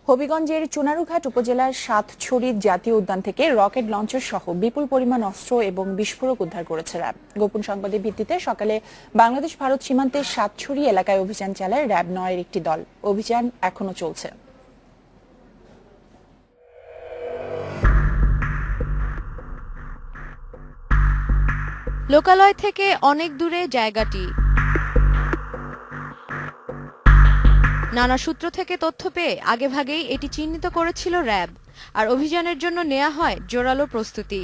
হবিগঞ্জের চুনারুঘাট উপজেলার সাতছড়ি জাতীয় উদ্যান থেকে রকেট লঞ্চার সহ বিপুল পরিমাণ অস্ত্র এবং বিস্ফোরক উদ্ধার করেছে র্যাব। গোপন সংবাদের ভিত্তিতে সকালে বাংলাদেশ ভারত সীমান্তের সাতছড়ি এলাকায় অভিযান চালায় র্যাব ৯ এর একটি দল। অভিযান এখনো চলছে। লোকালয় থেকে অনেক দূরে জায়গাটি। নানা সূত্র থেকে তথ্য পেয়ে আগেভাগেই এটি চিহ্নিত করেছিল র্যাব, আর অভিযানের জন্য নেওয়া হয় জোরালো প্রস্তুতি।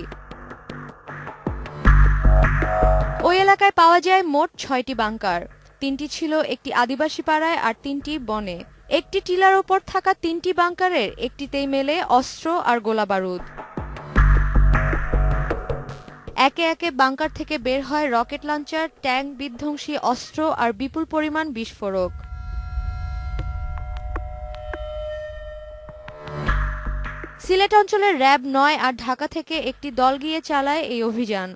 ওই এলাকায় পাওয়া যায় মোট ৬টি বাংকার। ৩টি ছিল একটি আদিবাসী পাড়ায় আর ৩টি বনে। একটি টিলার ওপর থাকা ৩টি বাংকারের একটিতেই মেলে অস্ত্র আর গোলাবারুদ। একে একে বাংকার থেকে বের হয় রকেট লঞ্চার, ট্যাঙ্ক বিধ্বংসী অস্ত্র আর বিপুল পরিমাণ বিস্ফোরক। সিলেট অঞ্চলের র্যাব ৯ আর ঢাকা থেকে একটি দল গিয়ে চালায় এই অভিযান।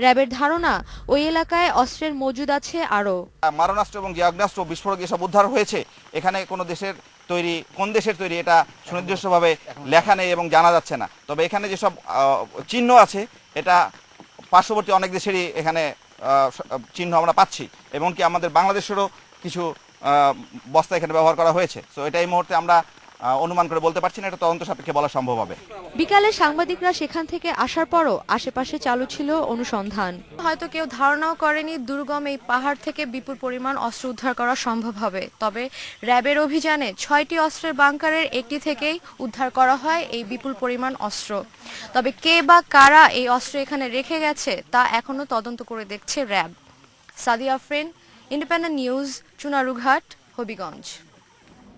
র্যাবের ধারণা, ওই এলাকায় অস্ত্রের মজুদ আছে আরও। মারণাস্ত্র এবং আগ্নেয়াস্ত্র বিস্ফোরক এসব উদ্ধার হয়েছে। এখানে কোনো দেশের তৈরি, কোন দেশের তৈরি এটা সুনির্দিষ্টভাবে লেখা নেই এবং জানা যাচ্ছে না। তবে এখানে যেসব চিহ্ন আছে, এটা পার্শ্ববর্তী অনেক দেশেরই এখানে চিহ্ন আমরা পাচ্ছি, এবং কি আমাদের বাংলাদেশেরও কিছু বস্তা এখানে ব্যবহার করা হয়েছে। তো এটা এই মুহূর্তে আমরা অনুমান করে বলতে পারছি না, এটা তদন্ত সাপেক্ষে বলা সম্ভব হবে। বিকালে সাংবাদিকরা সেখান থেকে আসার পরও আশেপাশে চালু ছিল অনুসন্ধান। হয়তো কেউ ধারণাও করেনি দুর্গম এই পাহাড় থেকে বিপুল পরিমাণ অস্ত্র উদ্ধার করা সম্ভব হবে। তবে র্যাবের অভিযানে ৬টি অস্ত্রের বাংকারের একটি থেকেই উদ্ধার করা হয় এই বিপুল পরিমাণ অস্ত্র। তবে কে বা কারা এই অস্ত্র এখানে রেখে গেছে তা এখনো তদন্ত করে দেখছে RAB. Sadia Afrin, independent news, Chunarughat, Habiganj.